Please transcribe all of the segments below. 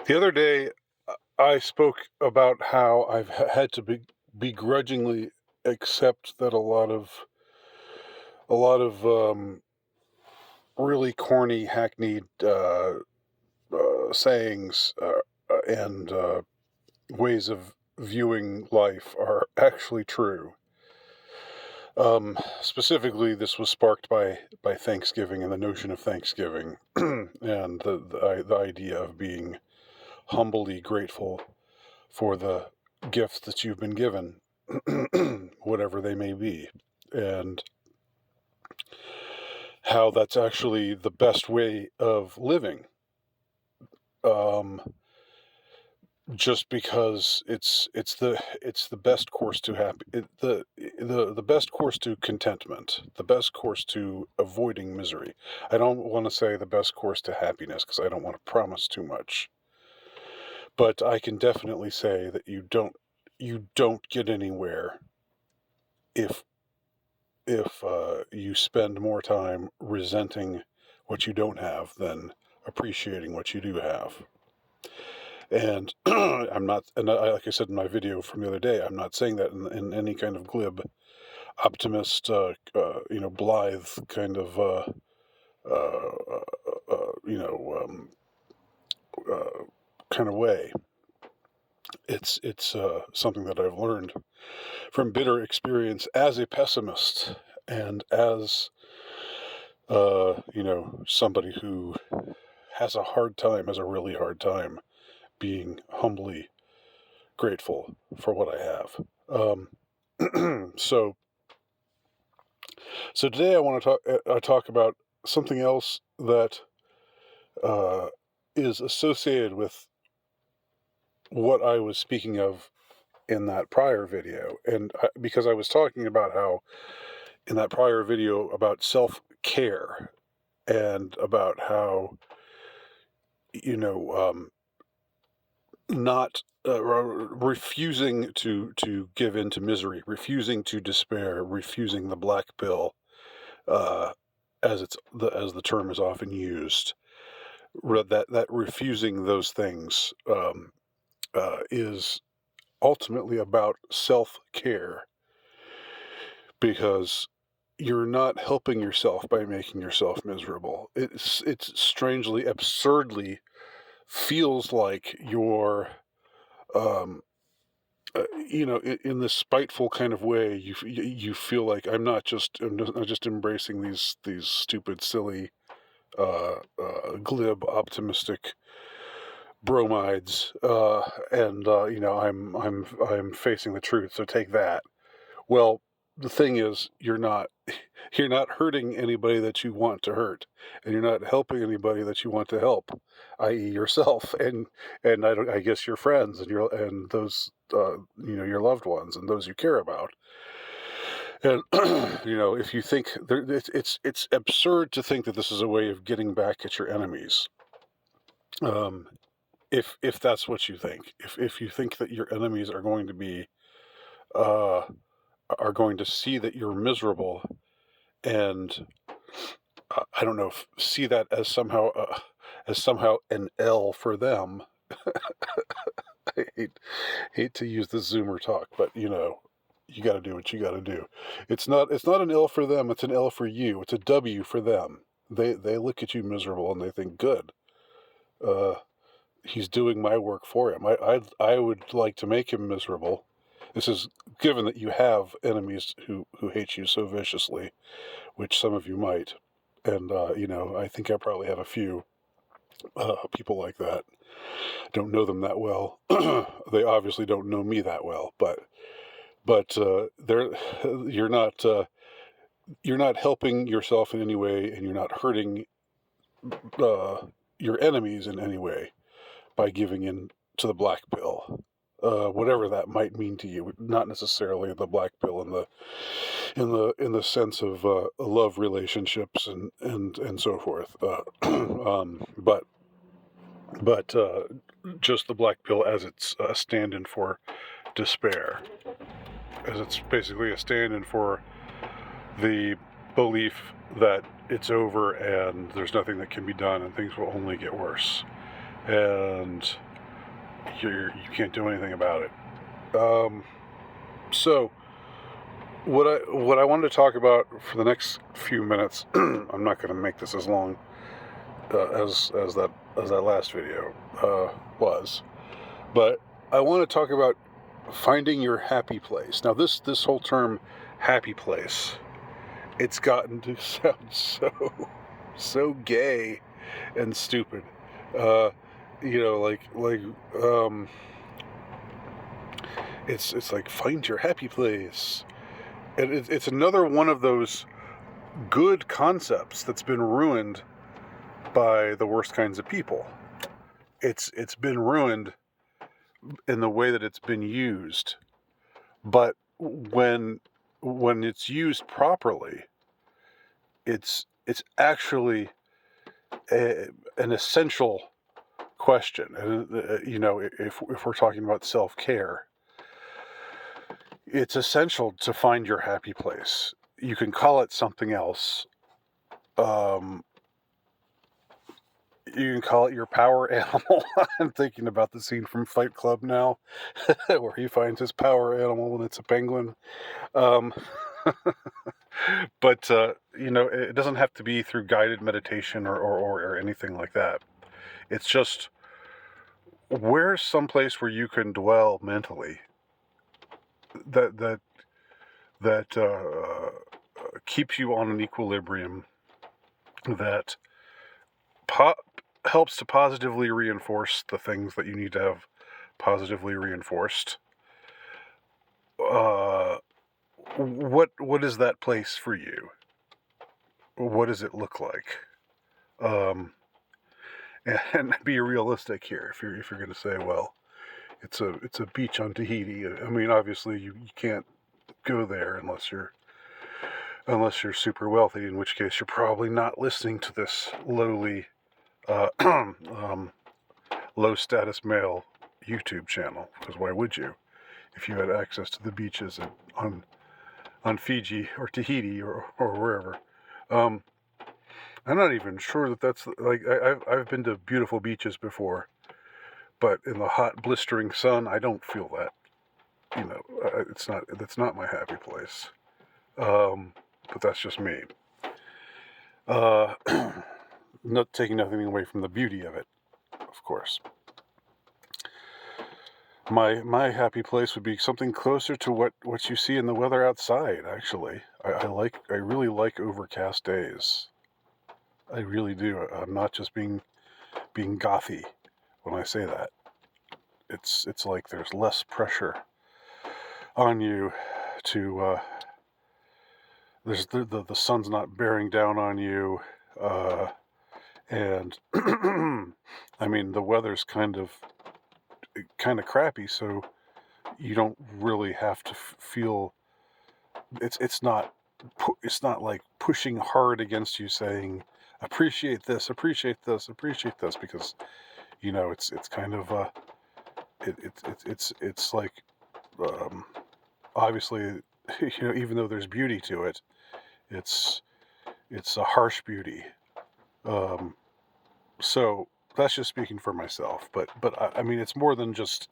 The other day, I spoke about how I've had to begrudgingly accept that a lot of really corny, hackneyed sayings and ways of viewing life are actually true. Specifically, this was sparked by Thanksgiving and the notion of Thanksgiving, and the idea of being humbly grateful for the gifts that you've been given, whatever they may be, and how that's actually the best way of living. Um, just because it's the best course to the best course to contentment, the best course to avoiding misery. I don't want to say the best course to happiness because I don't want to promise too much, but I can definitely say that you don't get anywhere if you spend more time resenting what you don't have than appreciating what you do have. And I'm not, and like I said in my video from the other day, I'm not saying that in any kind of glib, optimist, blithe kind of, uh, uh, you know, um, uh, kind of way. It's something that I've learned from bitter experience as a pessimist and as somebody who has a really hard time being humbly grateful for what I have. So, so today I want to talk about something else that uh, is associated with what I was speaking of in that prior video, and because I was talking about how in that prior video about self care and about how you know not refusing to give in to misery, refusing to despair, refusing the black pill, uh, as the term is often used. That refusing those things is ultimately about self care, because you're not helping yourself by making yourself miserable. It's strangely, absurdly feels like you're um, in this spiteful kind of way, you feel like I'm not just embracing these stupid, silly, glib, optimistic bromides, and I'm facing the truth. So take that. Well, the thing is, you're not hurting anybody that you want to hurt, and you're not helping anybody that you want to help, i.e., yourself, and I guess your friends and those your loved ones and those you care about. And if you think it's absurd to think that this is a way of getting back at your enemies. Um, if that's what you think, if you think that your enemies uh, are going to see that you're miserable and I don't know, see that as somehow an L for them. I hate to use the Zoomer talk, but you got to do what you got to do. It's not an L for them. It's an L for you. It's a W for them. They look at you miserable and they think, good. Uh, he's doing my work for him. I would like to make him miserable. This is given that you have enemies who hate you so viciously, which some of you might. And, I think I probably have a few people like that. Don't know them that well. They obviously don't know me that well, but they're you're not you're not helping yourself in any way, and you're not hurting uh, your enemies in any way by giving in to the black pill. Whatever that might mean to you, not necessarily the black pill in the sense of love relationships and so forth, but just the black pill as its stand-in for despair, as it's basically a stand-in for the belief that it's over and there's nothing that can be done and things will only get worse. And you can't do anything about it. So what I wanted to talk about for the next few minutes, I'm not going to make this as long as that last video was, but I want to talk about finding your happy place. Now, this whole term, happy place, it's gotten to sound so gay and stupid. It's like, find your happy place, and it's another one of those good concepts that's been ruined by the worst kinds of people. It's been ruined in the way that it's been used, but when it's used properly, it's actually an essential question. And if we're talking about self-care, it's essential to find your happy place. You can call it something else. You can call it your power animal. I'm thinking about the scene from Fight Club now, where he finds his power animal and it's a penguin. But it doesn't have to be through guided meditation or anything like that. It's just, where's someplace where you can dwell mentally that keeps you on an equilibrium, that helps to positively reinforce the things that you need to have positively reinforced. What is that place for you? What does it look like? And be realistic here. If you're going to say, well, it's a beach on Tahiti. I mean, obviously you can't go there unless you're super wealthy, in which case you're probably not listening to this lowly, low status male YouTube channel, because why would you, if you had access to the beaches on Fiji or Tahiti or wherever? I'm not even sure that that's, like, I've been to beautiful beaches before, but in the hot, blistering sun, I don't feel that. That's not my happy place. But that's just me. Not taking nothing away from the beauty of it, of course. My happy place would be something closer to what you see in the weather outside, actually. I really like overcast days. I really do. I'm not just being gothy when I say that. It's like there's less pressure on you to there's the sun's not bearing down on you, and I mean, the weather's kind of crappy, so you don't really have to feel it's not like pushing hard against you saying appreciate this, because it's kind of it's like, obviously, even though there's beauty to it, it's a harsh beauty. So that's just speaking for myself, but I mean, it's more than just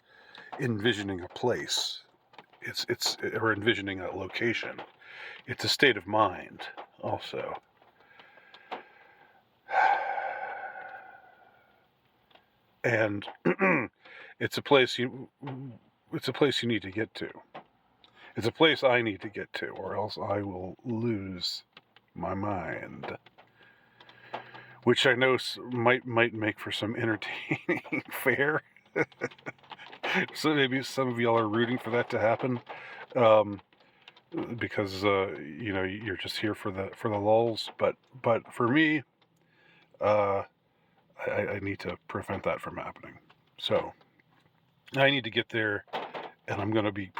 envisioning a place. Or envisioning a location. It's a state of mind also. And it's a place you need to get to. It's a place I need to get to, or else I will lose my mind. Which I know might make for some entertaining fare. So maybe some of y'all are rooting for that to happen, because you're just here for the lulls. But for me, I need to prevent that from happening. So I need to get there, and I'm going to be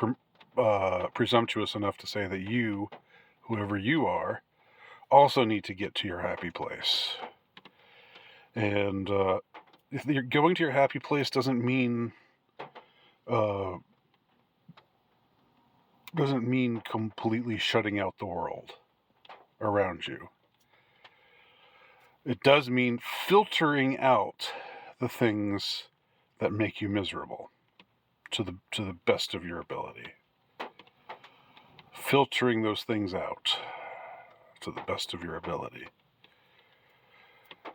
presumptuous enough to say that you, whoever you are, also need to get to your happy place. And if you're going to your happy place doesn't mean completely shutting out the world around you. It does mean filtering out the things that make you miserable. to the best of your ability. Filtering those things out to the best of your ability.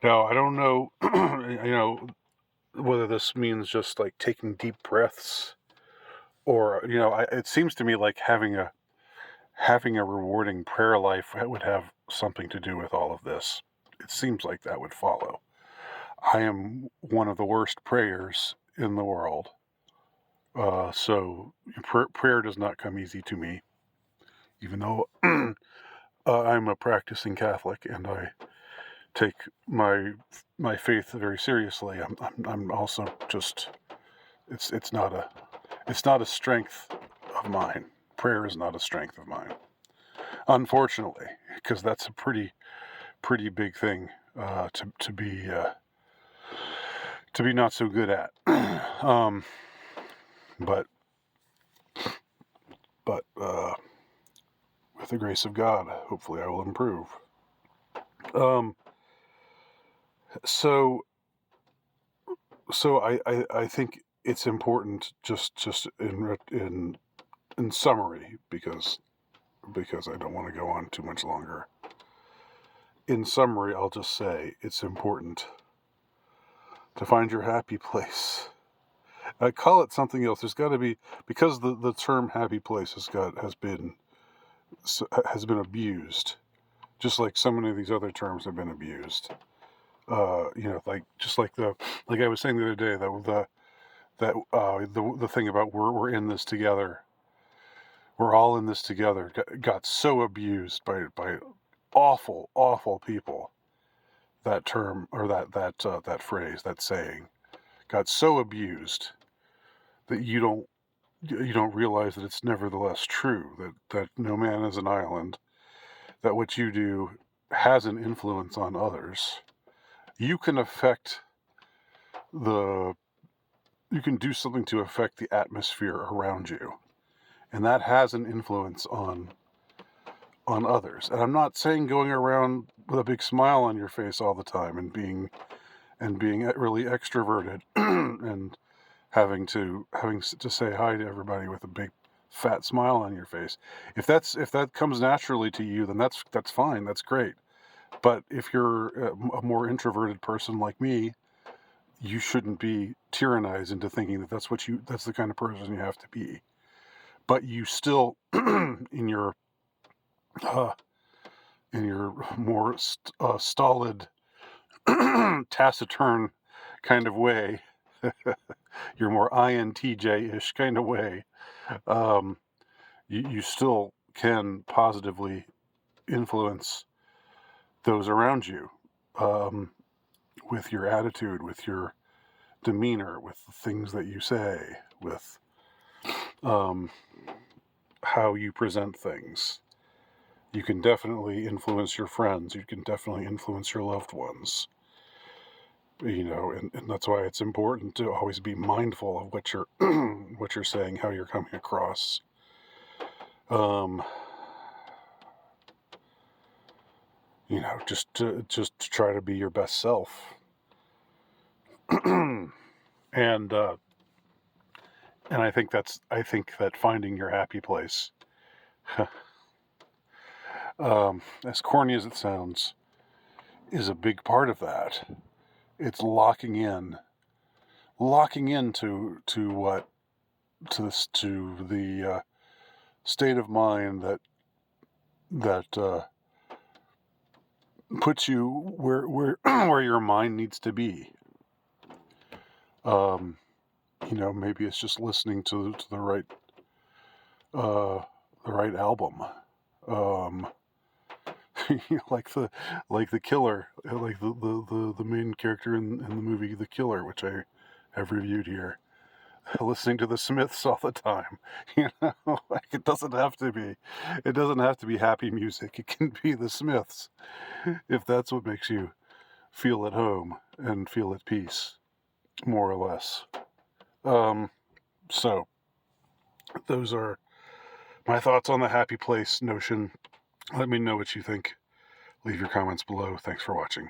Now, I don't know, whether this means just like taking deep breaths, or it seems to me like having a rewarding prayer life would have something to do with all of this. It seems like that would follow. I am one of the worst prayers in the world, so prayer does not come easy to me, even though I'm a practicing Catholic and I take my faith very seriously. I'm also just it's not a strength of mine. Prayer is not a strength of mine, unfortunately, because that's a pretty big thing to be not so good at. But with the grace of God, hopefully I will improve. So I think it's important, just in summary, because I don't want to go on too much longer. In summary, I'll just say it's important to find your happy place. I call it something else. There's got to be, because the term happy place has been abused, just like so many of these other terms have been abused. Like I was saying the other day, the thing about we're in this together. We're all in this together. Got so abused by awful people. That term, or that phrase, that saying, got so abused that you don't realize that it's nevertheless true. That no man is an island. That what you do has an influence on others. You can do something to affect the atmosphere around you, and that has an influence on others. And I'm not saying going around with a big smile on your face all the time and being really extroverted and having to say hi to everybody with a big fat smile on your face. If that comes naturally to you, then that's fine. That's great. But if you're a more introverted person like me, you shouldn't be tyrannized into thinking that that's the kind of person you have to be. But you still, in your more stolid, taciturn kind of way, your more INTJ-ish kind of way, you still can positively influence those around you, with your attitude, with your demeanor, with the things that you say, with how you present things. You can definitely influence your friends. You can definitely influence your loved ones. And that's why it's important to always be mindful of what you're what you're saying, how you're coming across. Just to try to be your best self. And I think that finding your happy place, as corny as it sounds, is a big part of that. It's locking into the state of mind that puts you where where your mind needs to be. Maybe it's just listening to the right album. like the Killer, like the main character in the movie The Killer, which I have reviewed here. Listening to the Smiths all the time, like it doesn't have to be happy music. It can be the Smiths, if that's what makes you feel at home and feel at peace, more or less. So those are my thoughts on the happy place notion. Let me know what you think. Leave your comments below. Thanks for watching.